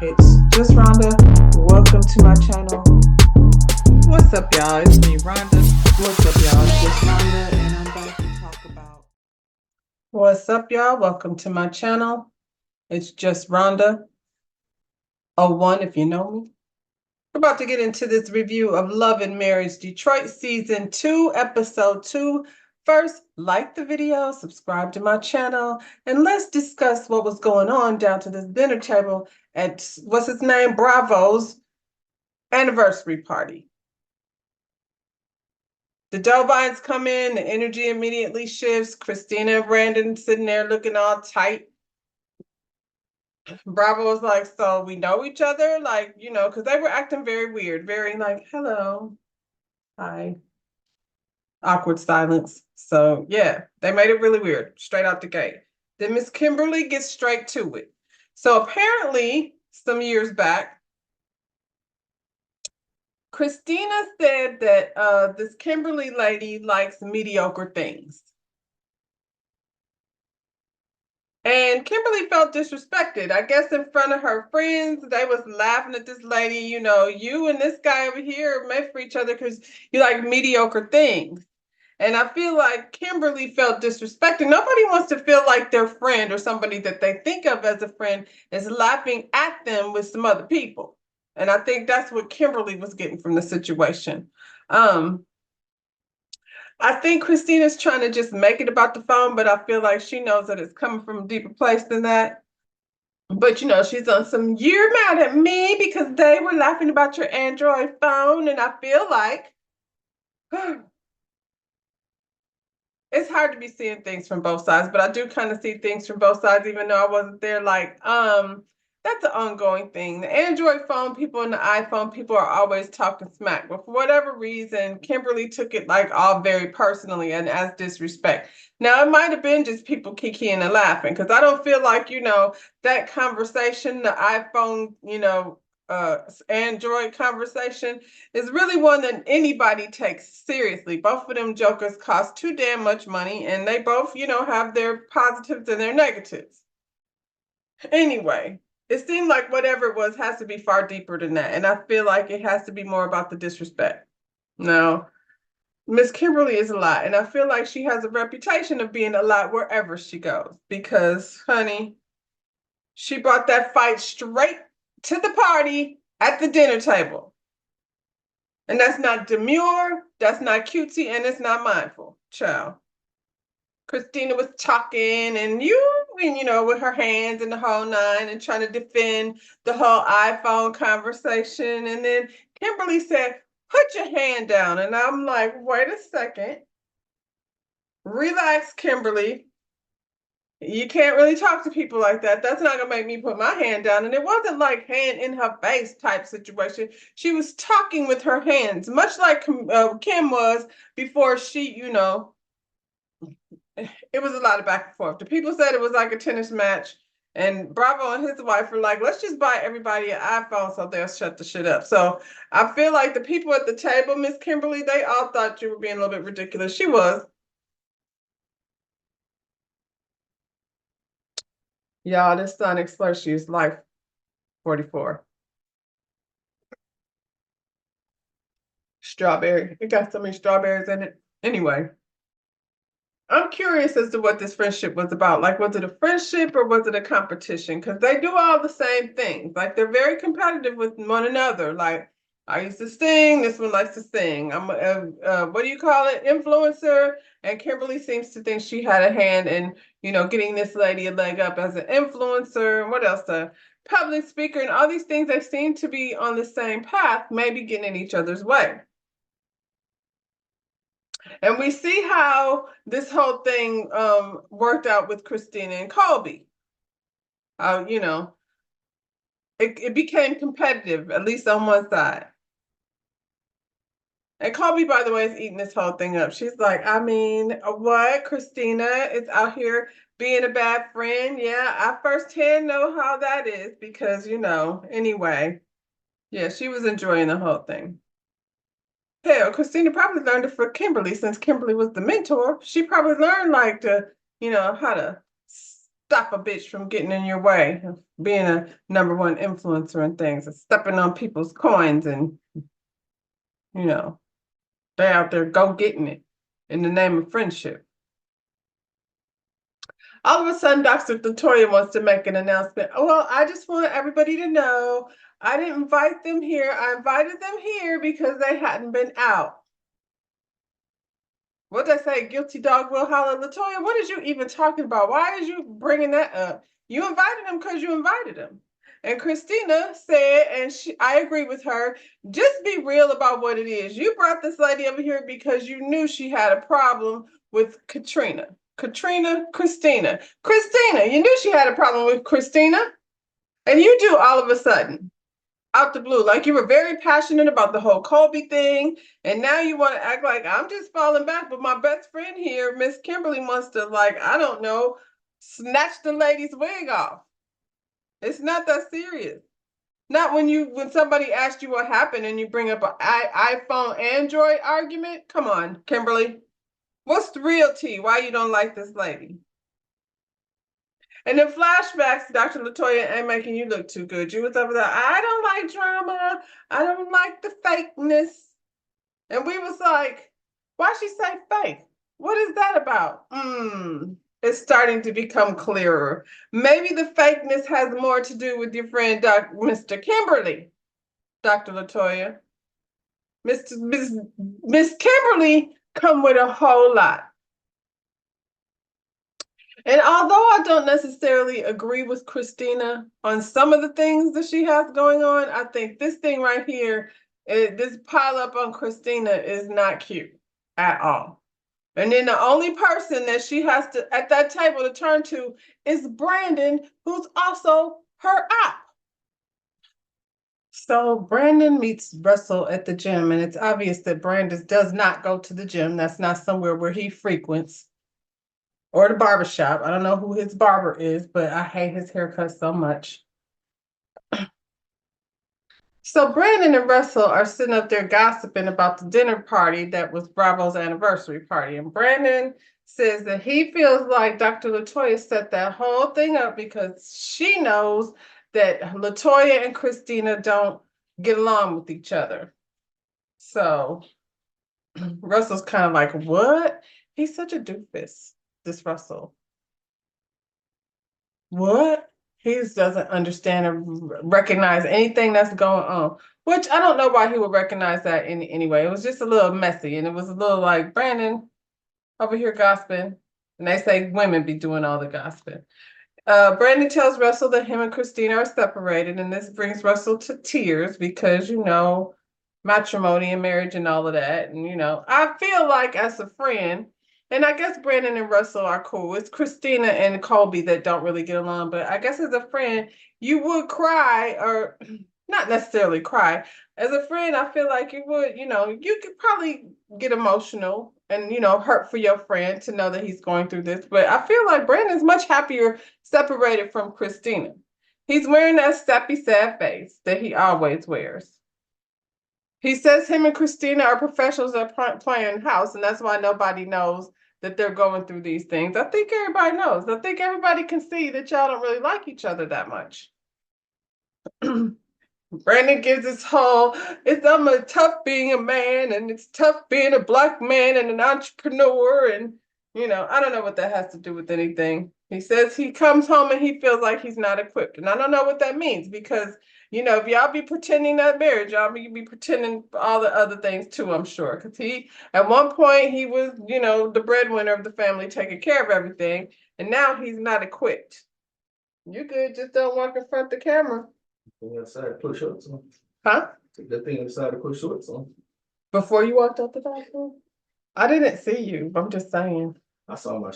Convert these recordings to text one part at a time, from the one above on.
It's just Rhonda. Welcome to my channel. What's up, y'all? It's me, Rhonda. What's up, y'all? It's just Rhonda, and I'm back to talk about. What's up, y'all? Welcome to my channel. It's just Rhonda. 01 if you know me. We're about to get into this review of Love and Marriage Detroit Season 2, Episode 2. First, like the video, subscribe to my channel, and let's discuss what was going on down to this dinner table at, what's his name, Bravo's anniversary party. The Dovines come in, the energy immediately shifts. Christina and Brandon sitting there looking all tight. Bravo was like, so we know each other? Like, because they were acting very weird, very like, hello, hi, awkward silence. So yeah, they made it really weird, straight out the gate. Then Miss Kimberly gets straight to it. So apparently, some years back, Christina said that this Kimberly lady likes mediocre things. And Kimberly felt disrespected. I guess in front of her friends, they was laughing at this lady, you and this guy over here are made for each other because you like mediocre things. And I feel like Kimberly felt disrespected. Nobody wants to feel like their friend or somebody that they think of as a friend is laughing at them with some other people. And I think that's what Kimberly was getting from the situation. I think Christina's trying to just make it about the phone, but I feel like she knows that it's coming from a deeper place than that. But she's on some, you're mad at me because they were laughing about your Android phone. And I feel like it's hard to be seeing things from both sides, but I do kind of see things from both sides, even though I wasn't there. Like, that's an ongoing thing. The Android phone people and the iPhone people are always talking smack, but for whatever reason, Kimberly took it like all very personally and as disrespect. Now, it might have been just people kikiing and laughing, because I don't feel like, that conversation, the iPhone, Android conversation is really one that anybody takes seriously. Both of them jokers cost too damn much money, and they both, have their positives and their negatives. Anyway, it seemed like whatever it was has to be far deeper than that. And I feel like it has to be more about the disrespect. Now, Miss Kimberly is a lot, and I feel like she has a reputation of being a lot wherever she goes because, honey, she brought that fight straight to the party at the dinner table. And that's not demure, that's not cutesy, and it's not mindful, child. Christina was talking and with her hands and the whole nine and trying to defend the whole iPhone conversation. And then Kimberly said, put your hand down. And I'm like, wait a second. Relax, Kimberly. You can't really talk to people like that. That's not going to make me put my hand down. And it wasn't like hand in her face type situation. She was talking with her hands, much like Kim was before she, it was a lot of back and forth. The people said it was like a tennis match. And Bravo and his wife were like, let's just buy everybody an iPhone so they'll shut the shit up. So I feel like the people at the table, Miss Kimberly, they all thought you were being a little bit ridiculous. She was. Y'all, this Sonic Slushy is Life 44. Strawberry. It got so many strawberries in it. Anyway, I'm curious as to what this friendship was about. Like, was it a friendship or was it a competition? Because they do all the same things. Like, they're very competitive with one another. Like, I used to sing, this one likes to sing. I'm what do you call it? Influencer. And Kimberly seems to think she had a hand in, getting this lady a leg up as an influencer. What else? A public speaker and all these things. They seem to be on the same path, maybe getting in each other's way. And we see how this whole thing worked out with Christina and Colby. It became competitive, at least on one side. And Colby, by the way, is eating this whole thing up. She's like, I mean, what? Christina is out here being a bad friend. Yeah, I firsthand know how that is because, anyway. Yeah, she was enjoying the whole thing. Hell, Christina probably learned it for Kimberly since Kimberly was the mentor. She probably learned how to stop a bitch from getting in your way of being a #1 influencer and things, and stepping on people's coins, and they out there go getting it in the name of friendship. All of a sudden, Dr. Latoya wants to make an announcement. Well, I just want everybody to know I didn't invite them here. I invited them here because they hadn't been out. What did I say? Guilty dog will holler. Latoya, what is you even talking about? Why is you bringing that up? You invited them because you invited them. And Christina said, and I agree with her, just be real about what it is. You brought this lady over here because you knew she had a problem with Christina, you knew she had a problem with Christina. And you do all of a sudden, out the blue, like you were very passionate about the whole Colby thing. And now you want to act like I'm just falling back. But my best friend here, Miss Kimberly, wants to, like, I don't know, snatch the lady's wig off. It's not that serious. Not when somebody asked you what happened and you bring up an iPhone Android argument. Come on, Kimberly. What's the real tea? Why you don't like this lady? And then flashbacks, Dr. Latoya ain't making you look too good. You was over there, I don't like drama. I don't like the fakeness. And we was like, why she say fake? What is that about? It's starting to become clearer. Maybe the fakeness has more to do with your friend, Mr. Kimberly, Dr. Latoya. Miss Kimberly come with a whole lot. And although I don't necessarily agree with Christina on some of the things that she has going on, I think this thing right here, this pile up on Christina is not cute at all. And then the only person that she has to, at that table, to turn to is Brandon, who's also her op. So Brandon meets Russell at the gym, and it's obvious that Brandon does not go to the gym. That's not somewhere where he frequents. Or the barbershop. I don't know who his barber is, but I hate his haircut so much. So Brandon and Russell are sitting up there gossiping about the dinner party that was Bravo's anniversary party. And Brandon says that he feels like Dr. Latoya set that whole thing up because she knows that Latoya and Christina don't get along with each other. So Russell's kind of like, what? He's such a doofus, this Russell. What? He just doesn't understand or recognize anything that's going on, which I don't know why he would recognize that anyway. It was just a little messy, and it was a little like, Brandon over here gossiping, and they say women be doing all the gossiping. Brandon tells Russell that him and Christina are separated, and this brings Russell to tears because, matrimony and marriage and all of that. And, I feel like as a friend, and I guess Brandon and Russell are cool. It's Christina and Colby that don't really get along. But I guess as a friend, you would cry, or not necessarily cry. As a friend, I feel like you would, you could probably get emotional and, hurt for your friend to know that he's going through this. But I feel like Brandon's much happier separated from Christina. He's wearing that sappy, sad face that he always wears. He says him and Christina are professionals at playing house, and that's why nobody knows that they're going through these things. I think everybody knows. I think everybody can see that y'all don't really like each other that much. Brandon gives this whole, I'm a tough being a man, and it's tough being a Black man and an entrepreneur. And, I don't know what that has to do with anything. He says he comes home and he feels like he's not equipped. And I don't know what that means because, if y'all be pretending that marriage, y'all be pretending all the other things too, I'm sure. Because at one point, he was, the breadwinner of the family, taking care of everything. And now he's not equipped. You good, just don't walk in front of the camera. Outside, put shorts on. Huh? That thing inside to put shorts on. Before you walked out the bathroom? I didn't see you. I'm just saying. I saw me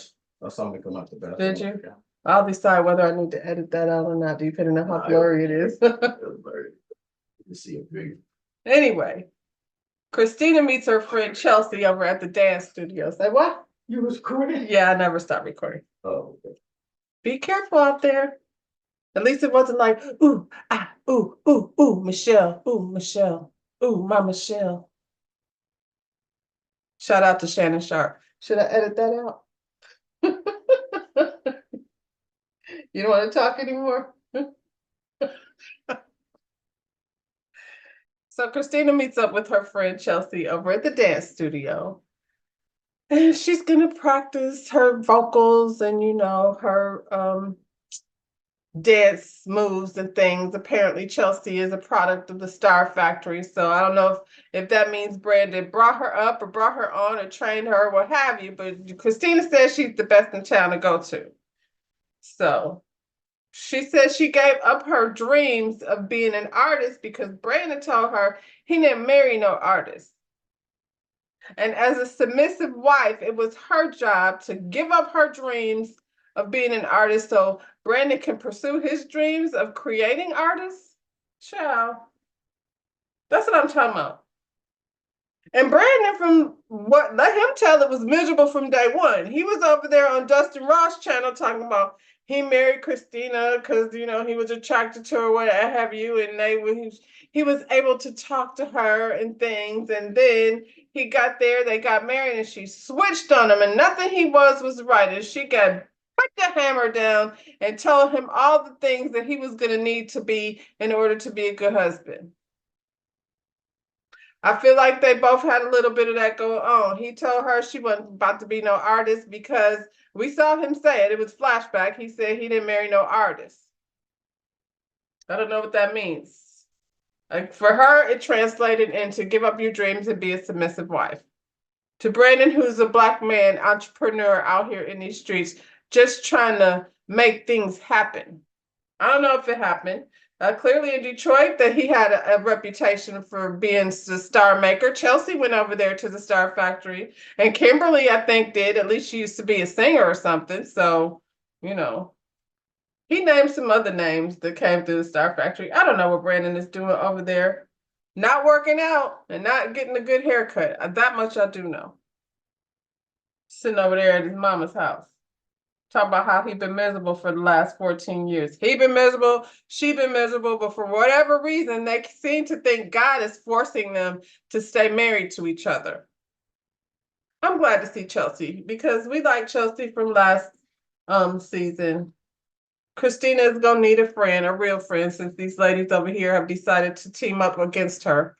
come out the bathroom. Did you? I'll decide whether I need to edit that out or not, depending on how blurry it is. You see it big. Anyway, Christina meets her friend Chelsea over at the dance studio. Say what? You was recording? Yeah, I never stopped recording. Oh, okay. Be careful out there. At least it wasn't like, ooh, Michelle, ooh, my Michelle. Shout out to Shannon Sharp. Should I edit that out? You don't want to talk anymore? So Christina meets up with her friend Chelsea over at the dance studio. And she's gonna practice her vocals and her dance moves and things. Apparently Chelsea is a product of the Star Factory. So I don't know if that means Brandon brought her up or brought her on or trained her or what have you, but Christina says she's the best in town to go to. So she says she gave up her dreams of being an artist because Brandon told her he didn't marry no artist. And as a submissive wife, it was her job to give up her dreams of being an artist so Brandon can pursue his dreams of creating artists. Child. That's what I'm talking about. And Brandon, from what let him tell, it was miserable from day one. He was over there on Dustin Ross' channel talking about he married Christina because he was attracted to her, what have you, and he was able to talk to her and things. And then he got there, they got married, and she switched on him, and nothing he was right. And she got put the hammer down and told him all the things that he was gonna need to be in order to be a good husband. I feel like they both had a little bit of that going on. He told her she wasn't about to be no artist because we saw him say it. It was flashback. He said he didn't marry no artist. I don't know what that means. Like for her, it translated into give up your dreams and be a submissive wife. To Brandon, who's a Black man entrepreneur out here in these streets, just trying to make things happen. I don't know if it happened. Clearly in Detroit, that he had a reputation for being the star maker. Chelsea went over there to the Star Factory, and Kimberly, I think, did. At least she used to be a singer or something. So, he named some other names that came through the Star Factory. I don't know what Brandon is doing over there. Not working out and not getting a good haircut. That much I do know. Sitting over there at his mama's house. Talk about how he been miserable for the last 14 years. He been miserable, she been miserable, but for whatever reason, they seem to think God is forcing them to stay married to each other. I'm glad to see Chelsea because we like Chelsea from last season. Christina is gonna need a friend, a real friend, since these ladies over here have decided to team up against her.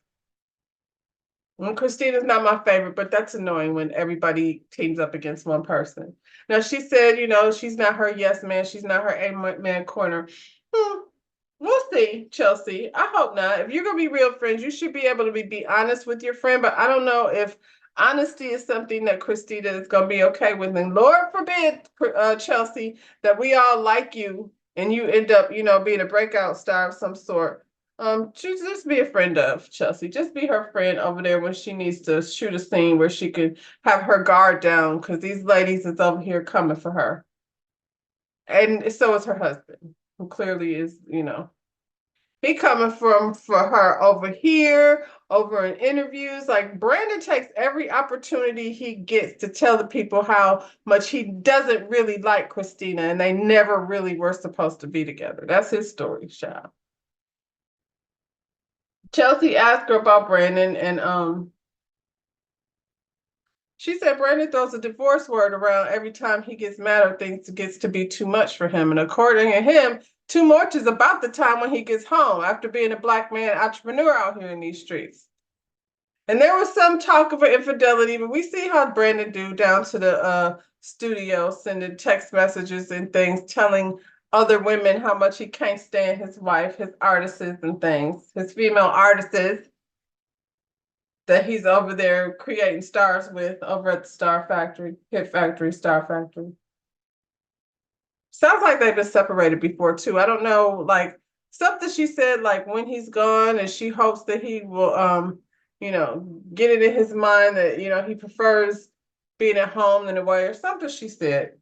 And Christina's not my favorite, but that's annoying when everybody teams up against one person. Now, she said, she's not her yes man. She's not her A-man corner. We'll see, Chelsea. I hope not. If you're going to be real friends, you should be able to be honest with your friend. But I don't know if honesty is something that Christina is going to be okay with. And Lord forbid, Chelsea, that we all like you and you end up, being a breakout star of some sort. Just be a friend of Chelsea. Just be her friend over there when she needs to shoot a scene where she could have her guard down because these ladies is over here coming for her. And so is her husband, who clearly is, he coming for her over here, over in interviews. Like Brandon takes every opportunity he gets to tell the people how much he doesn't really like Christina and they never really were supposed to be together. That's his story, child. Chelsea asked her about Brandon, and she said Brandon throws a divorce word around every time he gets mad or things gets to be too much for him. And according to him, too much is about the time when he gets home after being a Black man entrepreneur out here in these streets. And there was some talk of infidelity, but we see how Brandon do down to the studio, sending text messages and things, telling other women how much he can't stand his wife, his artists and things, his female artists that he's over there creating stars with over at the Star Factory, Hit Factory, Star Factory. Sounds like they've been separated before too. I don't know, like something she said, like when he's gone, and she hopes that he will, get it in his mind that he prefers being at home than away, or something she said.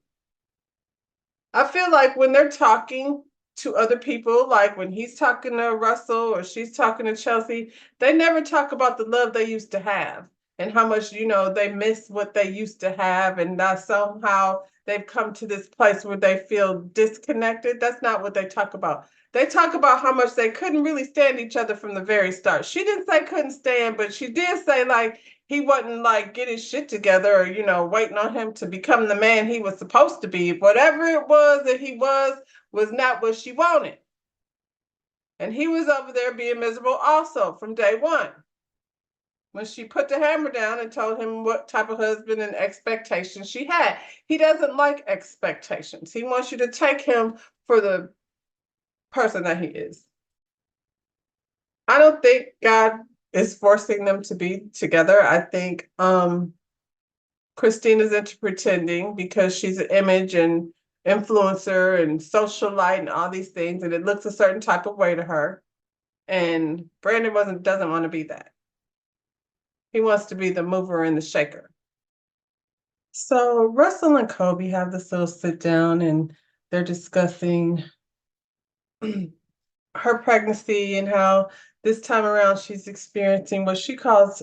I feel like when they're talking to other people, like when he's talking to Russell or she's talking to Chelsea, they never talk about the love they used to have and how much, they miss what they used to have. And that somehow they've come to this place where they feel disconnected. That's not what they talk about. They talk about how much they couldn't really stand each other from the very start. She didn't say couldn't stand, but she did say like he wasn't like getting shit together or, waiting on him to become the man he was supposed to be. Whatever it was that he was, was not what she wanted. And he was over there being miserable also from day one. When she put the hammer down and told him what type of husband and expectations she had. He doesn't like expectations. He wants you to take him for the person that he is. I don't think God is forcing them to be together. I think Christina's into pretending because she's an image and influencer and socialite and all these things, and it looks a certain type of way to her. And Brandon doesn't want to be that. He wants to be the mover and the shaker. So Russell and Kobe have this little sit down and they're discussing her pregnancy and how this time around she's experiencing what she calls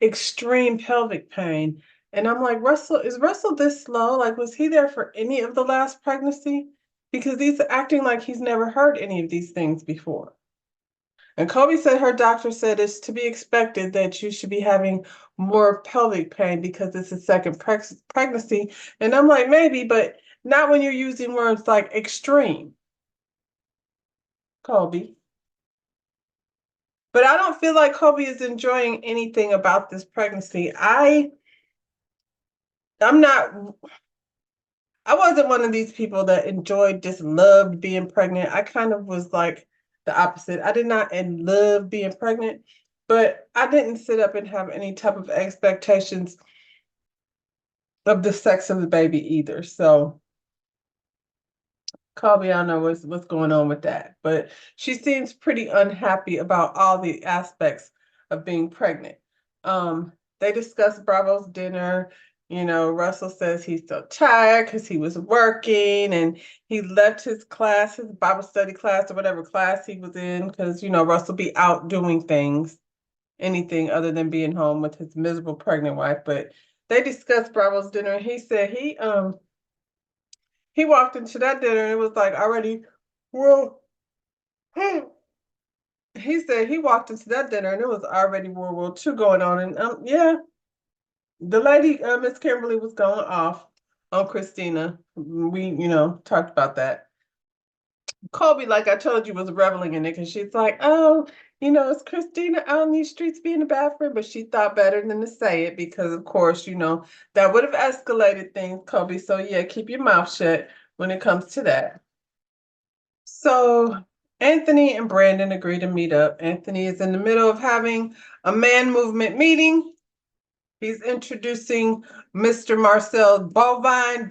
extreme pelvic pain. And I'm like, Russell, is Russell this slow? Like, was he there for any of the last pregnancy? Because he's acting like he's never heard any of these things before. And Kobe said her doctor said it's to be expected that you should be having more pelvic pain because it's a second pregnancy. And I'm like, maybe, but not when you're using words like extreme, Kobe. But I don't feel like Kobe is enjoying anything about this pregnancy. I wasn't one of these people that enjoyed, just loved being pregnant. I kind of was like the opposite. I did not love being pregnant, but I didn't sit up and have any type of expectations of the sex of the baby either. So Kobe, I don't know what's going on with that, but she seems pretty unhappy about all the aspects of being pregnant. They discussed Bravo's dinner. You know, Russell says he's so tired because he was working and he left his class, his Bible study class or whatever class he was in, because, you know, Russell be out doing things, anything other than being home with his miserable pregnant wife. But they discussed Bravo's dinner and he said he walked into that dinner and it was like already, well, he said he walked into that dinner and it was already World War II going on. And yeah, the lady, Miss Kimberly, was going off on Christina. We, you know, talked about that. Kobe, like I told you, was reveling in it because she's like, oh, you know, it's Christina out in these streets being a bad friend, but she thought better than to say it because, of course, you know, that would have escalated things, Kobe. So yeah, keep your mouth shut when it comes to that. So Anthony and Brandon agree to meet up. Anthony is in the middle of having a man movement meeting. He's introducing Mr. Marcel Dovine.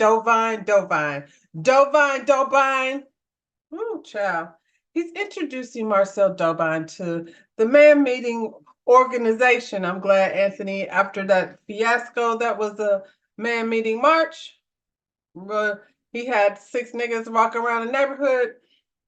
Ooh, child. He's introducing Marcel Dovine to the man meeting organization. I'm glad, Anthony, after that fiasco that was a man meeting march, he had 6 niggas walk around the neighborhood.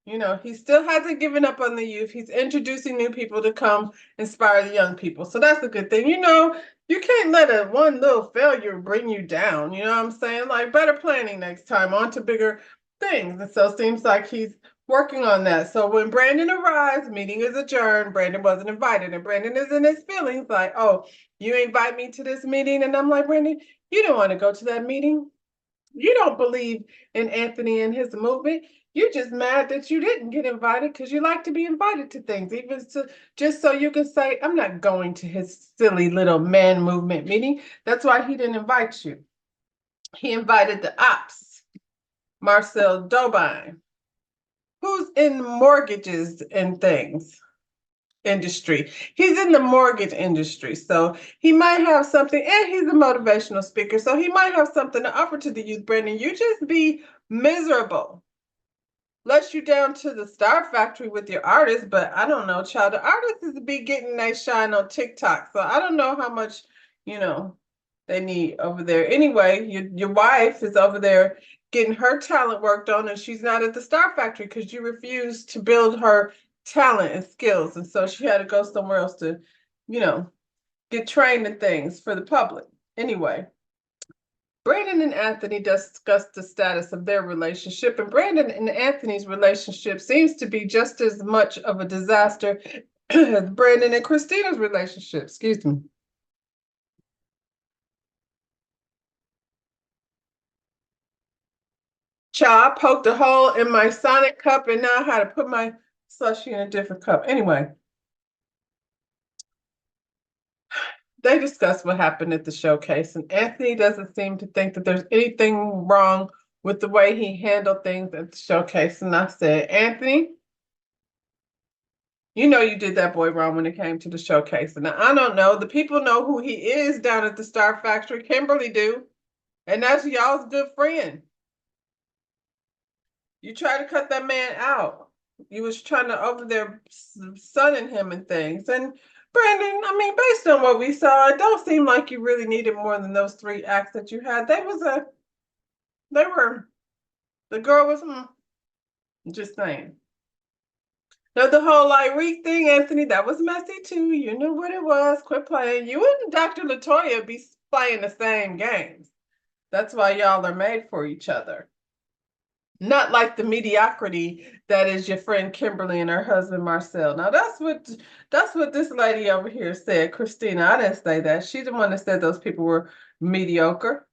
You know, he still hasn't given up on the youth. He's introducing new people to come inspire the young people. So that's a good thing. You know, you can't let a one little failure bring you down. You know what I'm saying? Like better planning next time, on to bigger things. And so it seems like he's working on that. So when Brandon arrives, meeting is adjourned. Brandon wasn't invited. And Brandon is in his feelings like, oh, you invite me to this meeting. And I'm like, Brandon, you don't want to go to that meeting. You don't believe in Anthony and his movement. You're just mad that you didn't get invited because you like to be invited to things, even to just so you can say, I'm not going to his silly little man movement meeting. That's why he didn't invite you. He invited the ops, Marcel Dobine, who's in mortgages and things industry. He's in the mortgage industry, so he might have something, and he's a motivational speaker, so he might have something to offer to the youth. Brandon, you just be miserable. Let you down to the Star Factory with your artists, but I don't know, child. The artists is be getting nice shine on TikTok, so I don't know how much, you know, they need over there. Anyway, your wife is over there getting her talent worked on, and she's not at the Star Factory because you refused to build her talent and skills, and so she had to go somewhere else to, you know, get trained in things for the public. Anyway, Brandon and Anthony discussed the status of their relationship, and Brandon and Anthony's relationship seems to be just as much of a disaster as Brandon and Christina's relationship. Excuse me. Child, I poked a hole in my Sonic cup and now I had to put my slushie in a different cup. Anyway, they discussed what happened at the showcase, and Anthony doesn't seem to think that there's anything wrong with the way he handled things at the showcase. And I said, Anthony, you know you did that boy wrong when it came to the showcase. And I don't know. The people know who he is down at the Star Factory. Kimberly do. And that's y'all's good friend. You try to cut that man out. You was trying to over there sunning him and things. And Brandon, I mean, based on what we saw, it don't seem like you really needed more than those 3 acts that you had. The girl was, just saying. Now the whole Lyrique thing, Anthony, that was messy too. You knew what it was. Quit playing. You and Dr. Latoya be playing the same games. That's why y'all are made for each other. Not like the mediocrity that is your friend Kimberly and her husband Marcel. Now that's what this lady over here said, Christina. I didn't say that. She's the one that said those people were mediocre.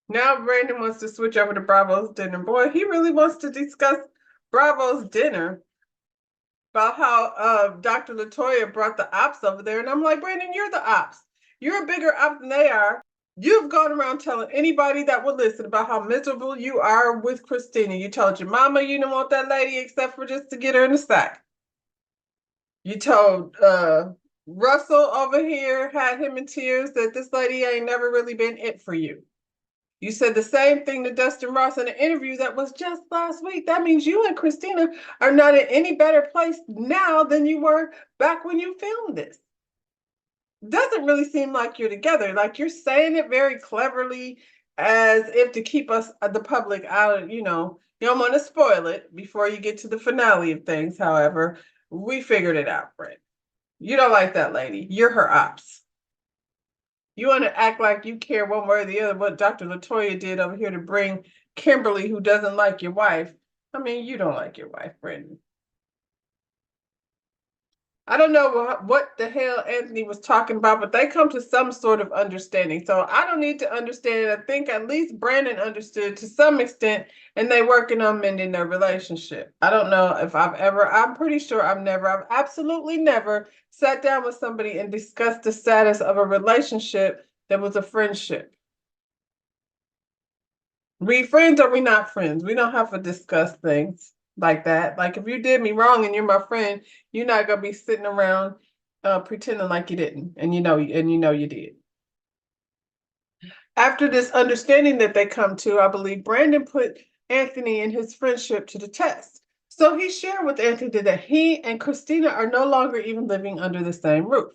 Now Brandon wants to switch over to Bravo's dinner. Boy, he really wants to discuss Bravo's dinner about how Dr. Latoya brought the ops over there. And I'm like, Brandon, you're the ops. You're a bigger op than they are. You've gone around telling anybody that will listen about how miserable you are with Christina. You told your mama you didn't want that lady except for just to get her in the sack. You told Russell over here, had him in tears, that this lady ain't never really been it for you. You said the same thing to Dustin Ross in an interview that was just last week. That means you and Christina are not in any better place now than you were back when you filmed this. Doesn't really seem like you're together. Like you're saying it very cleverly as if to keep us, the public, out, you don't want to spoil it before you get to the finale of things. However, we figured it out, Brett. You don't like that lady. You're her ops. You want to act like you care one way or the other what Dr. Latoya did over here to bring Kimberly, who doesn't like your wife. I mean, you don't like your wife, Brendan. I don't know what the hell Anthony was talking about, but they come to some sort of understanding. So I don't need to understand. I think at least Brandon understood to some extent, and they working on mending their relationship. I don't know if I'm pretty sure I've absolutely never sat down with somebody and discussed the status of a relationship that was a friendship. We friends or we not friends? We don't have to discuss things like that. Like if you did me wrong and you're my friend, you're not gonna be sitting around pretending like you didn't, and you know you did. After this understanding that they come to, I believe Brandon put Anthony and his friendship to the test. So he shared with Anthony that he and Christina are no longer even living under the same roof.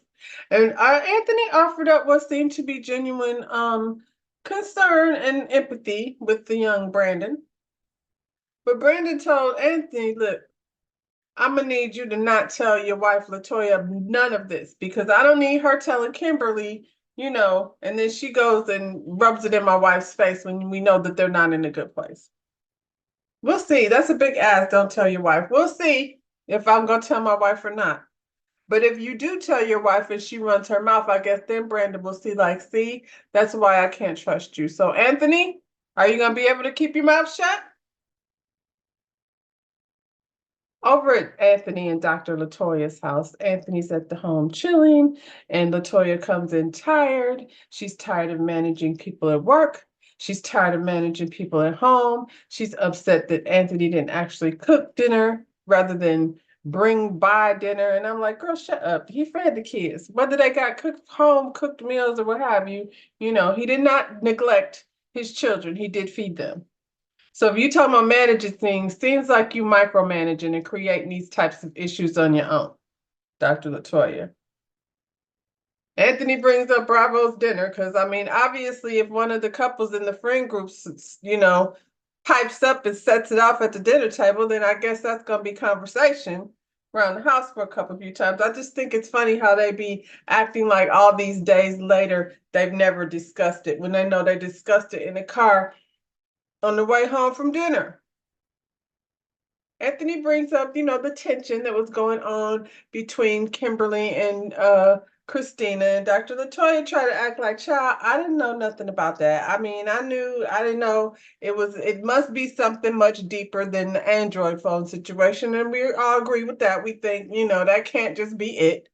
And Anthony offered up what seemed to be genuine concern and empathy with the young Brandon. But Brandon told Anthony, look, I'm gonna need you to not tell your wife Latoya none of this, because I don't need her telling Kimberly, and then she goes and rubs it in my wife's face when we know that they're not in a good place. We'll see. That's a big ask. Don't tell your wife. We'll see if I'm gonna tell my wife or not. But if you do tell your wife and she runs her mouth, I guess then Brandon will see, that's why I can't trust you. So Anthony, are you gonna be able to keep your mouth shut? Over at Anthony and Dr. Latoya's house, Anthony's at the home chilling, and Latoya comes in tired. She's tired of managing people at work. She's tired of managing people at home. She's upset that Anthony didn't actually cook dinner rather than bring by dinner. And I'm like, girl, shut up. He fed the kids. Whether they got home cooked meals or what have you, he did not neglect his children. He did feed them. So if you talk about managing things, seems like you micromanaging and creating these types of issues on your own, Dr. Latoya. Anthony brings up Bravo's dinner because, I mean, obviously, if one of the couples in the friend groups, pipes up and sets it off at the dinner table, then I guess that's going to be conversation around the house for a few times. I just think it's funny how they be acting like all these days later, they've never discussed it when they know they discussed it in the car on the way home from dinner. Anthony brings up, the tension that was going on between Kimberly and Christina, and Dr. Latoya tried to act like, child, I didn't know nothing about that. I mean, I didn't know it must be something much deeper than the Android phone situation. And we all agree with that. We think, that can't just be it.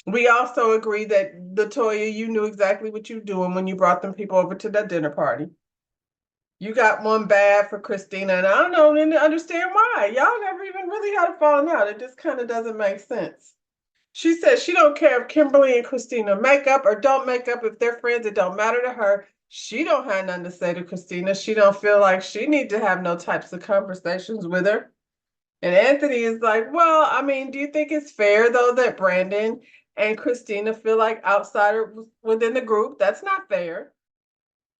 We also agree that Latoya, you knew exactly what you were doing when you brought them people over to that dinner party. You got one bad for Christina, and I don't know, didn't understand why. Y'all never even really had a falling out. It just kind of doesn't make sense. She says she don't care if Kimberly and Christina make up or don't make up. If they're friends, it don't matter to her. She don't have nothing to say to Christina. She don't feel like she need to have no types of conversations with her. And Anthony is like, well, I mean, do you think it's fair though that Brandon and Christina feel like outsiders within the group? That's not fair.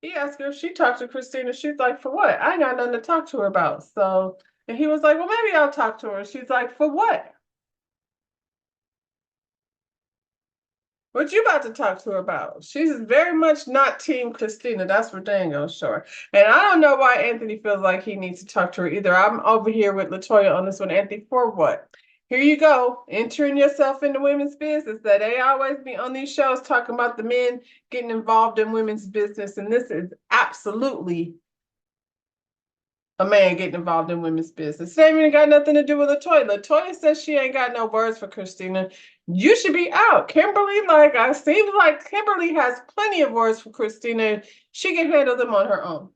He asked her if she talked to Christina. She's like, for what? I ain't got nothing to talk to her about. So, and he was like, well, maybe I'll talk to her. She's like, for what? What you about to talk to her about? She's very much not Team Christina. That's for dang sure. And I don't know why Anthony feels like he needs to talk to her either. I'm over here with Latoya on this one. Anthony, for what? Here you go, entering yourself into women's business. That they always be on these shows talking about the men getting involved in women's business. And this is absolutely a man getting involved in women's business. It ain't even got nothing to do with Latoya. Latoya says she ain't got no words for Christina. You should be out. Kimberly, I seems like Kimberly has plenty of words for Christina. She can handle them on her own.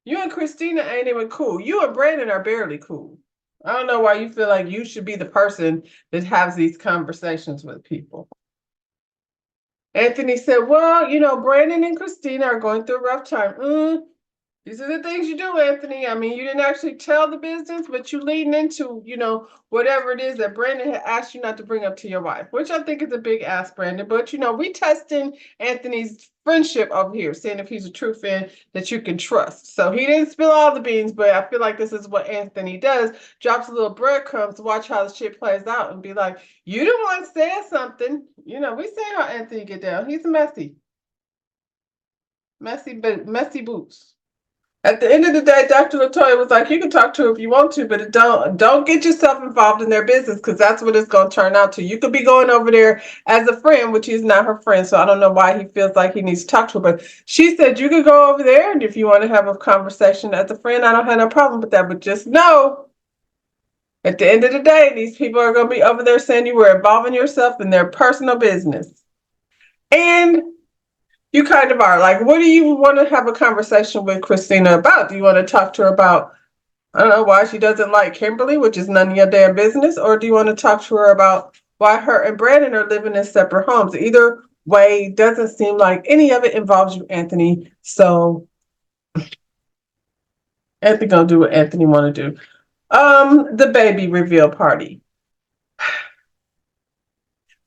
You and Christina ain't even cool. You and Brandon are barely cool. I don't know why you feel like you should be the person that has these conversations with people. Anthony said, well, Brandon and Christina are going through a rough time. These are the things you do, Anthony. I mean, you didn't actually tell the business, but you leading into, whatever it is that Brandon had asked you not to bring up to your wife, which I think is a big ask, Brandon. But, we testing Anthony's friendship over here, seeing if he's a true fan that you can trust. So he didn't spill all the beans, but I feel like this is what Anthony does. Drops a little breadcrumbs to watch how the shit plays out and be like, you the one said something. We see how Anthony get down. He's messy boots. At the end of the day, Dr. Latoya was like, you can talk to her if you want to, but don't get yourself involved in their business because that's what it's going to turn out to. You could be going over there as a friend, which he's not her friend, so I don't know why he feels like he needs to talk to her. But she said you could go over there, and if you want to have a conversation as a friend, I don't have no problem with that. But just know, at the end of the day, these people are going to be over there saying you were involving yourself in their personal business. And you kind of are. Like, what do you want to have a conversation with Christina about? Do you want to talk to her about, I don't know, why she doesn't like Kimberly, which is none of your damn business? Or do you want to talk to her about why her and Brandon are living in separate homes? Either way, doesn't seem like any of it involves you, Anthony. So Anthony gonna do what Anthony want to do. The baby reveal party.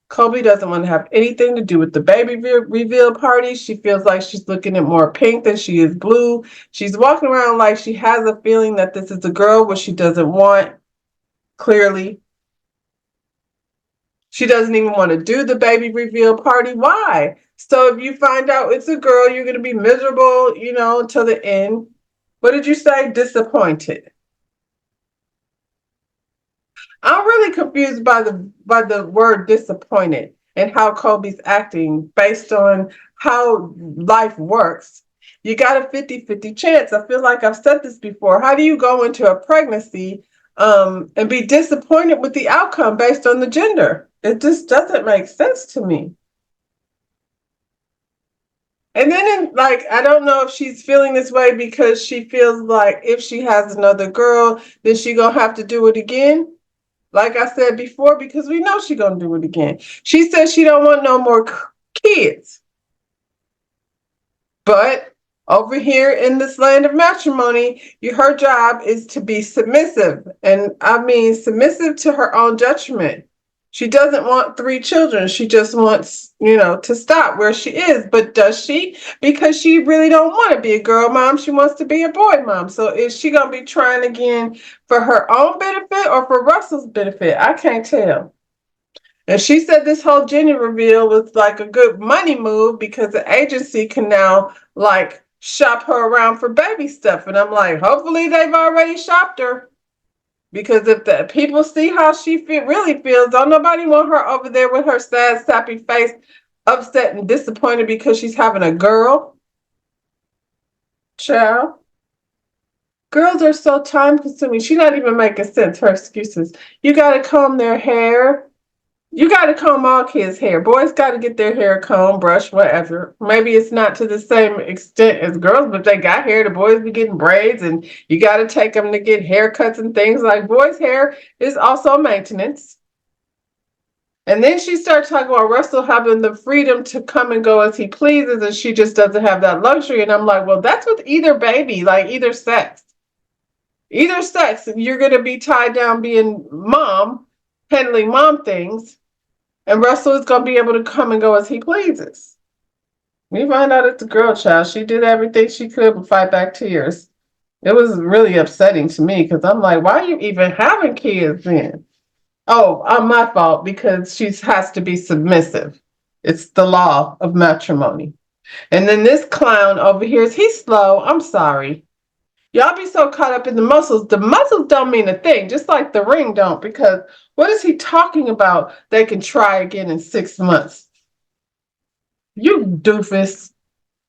Kobe doesn't want to have anything to do with the baby reveal party. She feels like she's looking at more pink than she is blue. She's walking around like she has a feeling that this is a girl, which she doesn't want, clearly. She doesn't even want to do the baby reveal party. Why? So if you find out it's a girl, you're going to be miserable, until the end. What did you say? Disappointed. I'm really confused by the word disappointed and how Kobe's acting based on how life works. You got a 50-50 chance. I feel like I've said this before. How do you go into a pregnancy and be disappointed with the outcome based on the gender? It just doesn't make sense to me. And then, I don't know if she's feeling this way because she feels like if she has another girl, then she gonna have to do it again. Like I said before, because we know she's going to do it again. She says she don't want no more kids. But over here in this land of matrimony, her job is to be submissive. And I mean submissive to her own judgment. She doesn't want 3 children. She just wants, to stop where she is. But does she? Because she really don't want to be a girl mom. She wants to be a boy mom. So is she going to be trying again for her own benefit or for Russell's benefit? I can't tell. And she said this whole gender reveal was like a good money move because the agency can now shop her around for baby stuff. And I'm like, hopefully they've already shopped her. Because if the people see how she really feels, don't nobody want her over there with her sad, sappy face, upset and disappointed because she's having a girl. Child. Girls are so time consuming. She's not even making sense, her excuses. You got to comb their hair. You got to comb all kids' hair. Boys got to get their hair combed, brushed, whatever. Maybe it's not to the same extent as girls, but they got hair. The boys be getting braids, and you got to take them to get haircuts and things. Like, boys' hair is also maintenance. And then she started talking about Russell having the freedom to come and go as he pleases, and she just doesn't have that luxury. And I'm like, well, that's with either baby, like either sex. Either sex, you're going to be tied down being mom, handling mom things. And Russell is going to be able to come and go as he pleases. We find out it's a girl child. She did everything she could to fight back tears. It was really upsetting to me because I'm like, why are you even having kids then? Oh, my fault because she has to be submissive. It's the law of matrimony. And then this clown over here, he's slow. I'm sorry. Y'all be so caught up in the muscles. The muscles don't mean a thing, just like the ring don't, because what is he talking about? They can try again in 6 months. You doofus.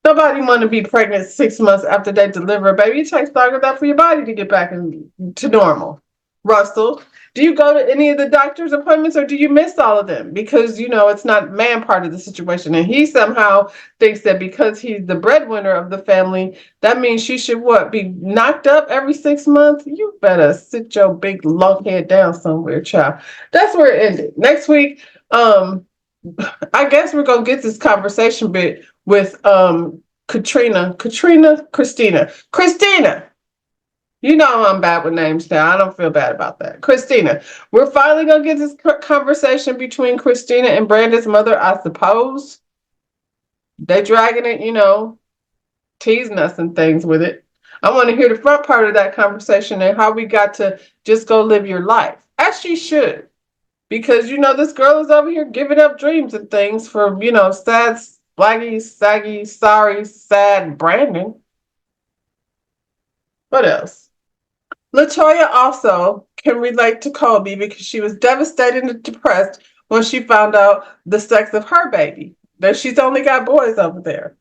Nobody want to be pregnant 6 months after they deliver a baby. It takes longer than that for your body to get back to normal. Russell, do you go to any of the doctor's appointments or do you miss all of them? Because, it's not man part of the situation. And he somehow thinks that because he's the breadwinner of the family, that means she should be knocked up every 6 months? You better sit your big lunkhead down somewhere, child. That's where it ended. Next week, I guess we're going to get this conversation bit with Christina. You know I'm bad with names now. I don't feel bad about that. Christina. We're finally going to get this conversation between Christina and Brandon's mother, I suppose. They dragging it, teasing us and things with it. I want to hear the front part of that conversation and how we got to just go live your life. As she should. Because, this girl is over here giving up dreams and things for, sad, blaggy, saggy, sorry, sad Brandon. What else? LaToya also can relate to Colby because she was devastated and depressed when she found out the sex of her baby. That she's only got boys over there.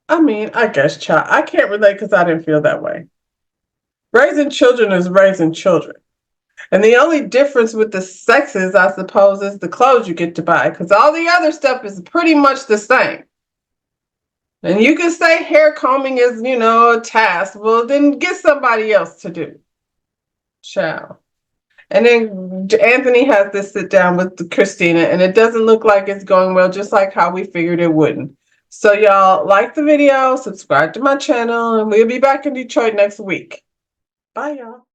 I mean, I guess, child. I can't relate because I didn't feel that way. Raising children is raising children. And the only difference with the sexes, I suppose, is the clothes you get to buy. Because all the other stuff is pretty much the same. And you can say hair combing is, a task. Well, then get somebody else to do. Ciao. And then Anthony has this sit down with Christina, and it doesn't look like it's going well, just like how we figured it wouldn't. So y'all like the video, subscribe to my channel, and we'll be back in Detroit next week. Bye, y'all.